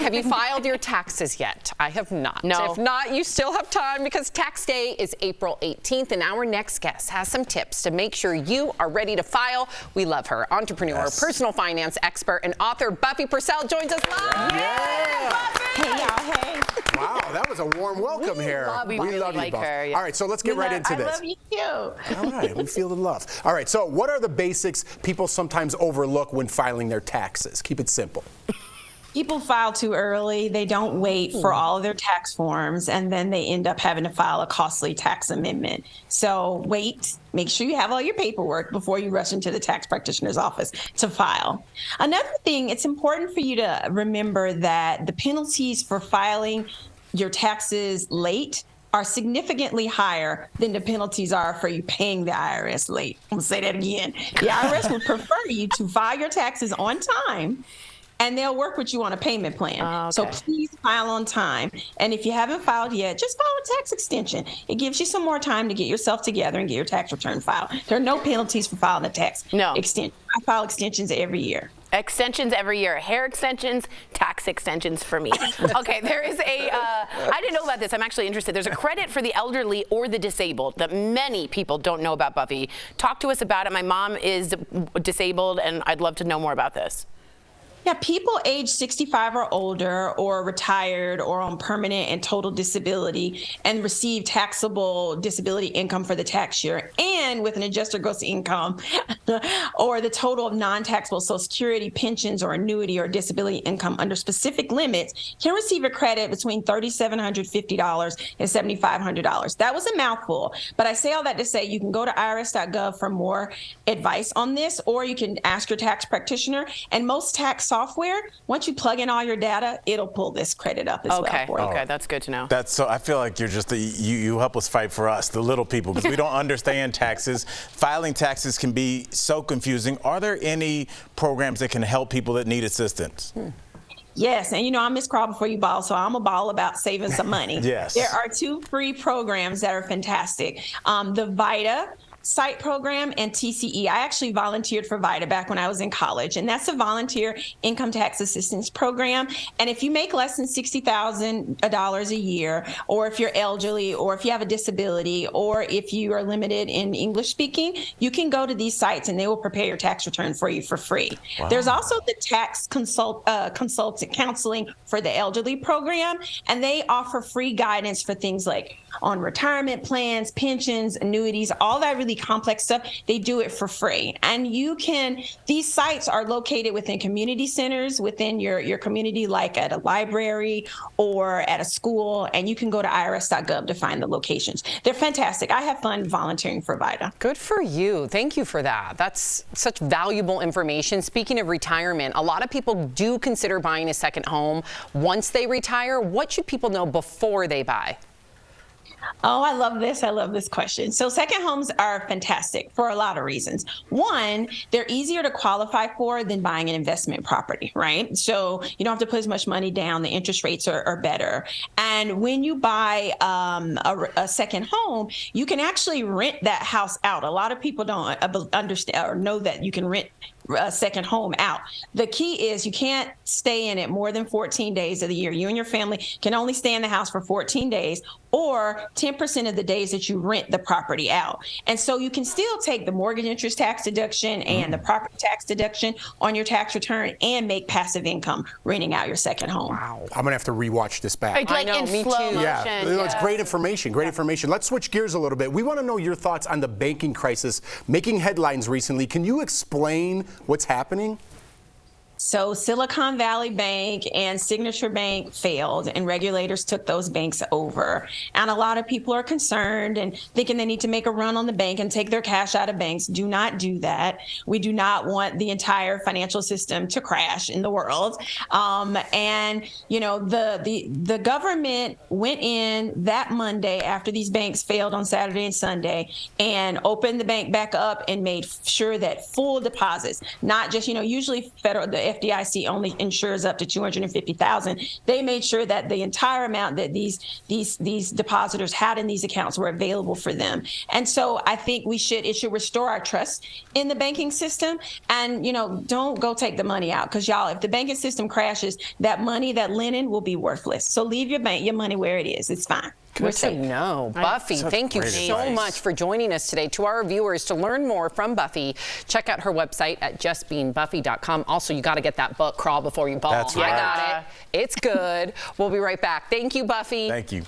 Have you filed your taxes yet? I have not. No. If not, you still have time because tax day is April 18th, and our next guest has some tips to make sure you are ready to file. We love her. Entrepreneur, personal finance expert, and author Buffie Purselle joins us live. Yeah. Buffie! Hey, y'all. Hey. Wow, that was a warm welcome here. We really love like you, Buff. her, yeah. All right, so let's get right into this. I love you too. All right, we feel the love. All right, so what are the basics people sometimes overlook when filing their taxes? Keep it simple. People file too early. They don't wait for all of their tax forms, and then they end up having to file a costly tax amendment. So wait, make sure you have all your paperwork before you rush into the tax practitioner's office to file. Another thing, it's important for you to remember that the penalties for filing your taxes late are significantly higher than the penalties are for you paying the IRS late. I'm gonna say that again. The IRS would prefer you to file your taxes on time, and they'll work with you on a payment plan. Okay. So please file on time. And if you haven't filed yet, just file a tax extension. It gives you some more time to get yourself together and get your tax return filed. There are no penalties for filing a tax extension. I file extensions every year. Extensions every year. Hair extensions, tax extensions for me. Okay, there is I didn't know about this. I'm actually interested. There's a credit for the elderly or the disabled that many people don't know about, Buffy. Talk to us about it. My mom is disabled, and I'd love to know more about this. Yeah, people age 65 or older or retired or on permanent and total disability and receive taxable disability income for the tax year and with an adjusted gross income or the total of non-taxable Social Security, pensions, or annuity or disability income under specific limits can receive a credit between $3,750 and $7,500. That was a mouthful, but I say all that to say you can go to irs.gov for more advice on this, or you can ask your tax practitioner, and most tax software, once you plug in all your data, it'll pull this credit up as well for you. Okay, that's good to know. That's so. I feel like you're just you help us fight for us, the little people, because we don't understand taxes. Filing taxes can be so confusing. Are there any programs that can help people that need assistance? Yes, and I'm Miss Crawl Before You Ball, so I'm a ball about saving some money. Yes. There are 2 free programs that are fantastic. The VITA site program and TCE. I actually volunteered for VITA back when I was in college, and that's a volunteer income tax assistance program. And if you make less than $60,000 a year, or if you're elderly, or if you have a disability, or if you are limited in English speaking, you can go to these sites and they will prepare your tax return for you for free. Wow. There's also the tax consultant counseling for the elderly program, and they offer free guidance for things like on retirement plans, pensions, annuities, all that really complex stuff. They do it for free. And these sites are located within community centers, within your community, like at a library or at a school, and you can go to irs.gov to find the locations. They're fantastic. I have fun volunteering for VITA. Good for you. Thank you for that. That's such valuable information. Speaking of retirement, a lot of people do consider buying a second home once they retire. What should people know before they buy? Oh, I love this. I love this question. So second homes are fantastic for a lot of reasons. One, they're easier to qualify for than buying an investment property, right? So you don't have to put as much money down. The interest rates are better. And when you buy a second home, you can actually rent that house out. A lot of people don't understand or know that you can rent a second home out. The key is you can't stay in it more than 14 days of the year. You and your family can only stay in the house for 14 days or 10% of the days that you rent the property out. And so you can still take the mortgage interest tax deduction and the property tax deduction on your tax return and make passive income renting out your second home. Wow. I'm going to have to rewatch this back. It's like in slow motion. Yeah, it's great information, great information. Let's switch gears a little bit. We want to know your thoughts on the banking crisis making headlines recently. Can you explain what's happening? So Silicon Valley Bank and Signature Bank failed, and regulators took those banks over. And a lot of people are concerned and thinking they need to make a run on the bank and take their cash out of banks. Do not do that. We do not want the entire financial system to crash in the world. And the government went in that Monday after these banks failed on Saturday and Sunday and opened the bank back up and made sure that full deposits, not just, usually the FDIC only insures up to $250,000. They made sure that the entire amount that these depositors had in these accounts were available for them. And so I think it should restore our trust in the banking system. And, don't go take the money out, because y'all, if the banking system crashes, that money, that linen, will be worthless. So leave your money where it is. It's fine. We're Good to safe. know. Buffie, thank you so much for joining us today. To our viewers, to learn more from Buffie, check out her website at justbeingbuffie.com. Also, you got to get that book, Crawl Before You Ball. That's right. I got it. It's good. We'll be right back. Thank you, Buffie. Thank you.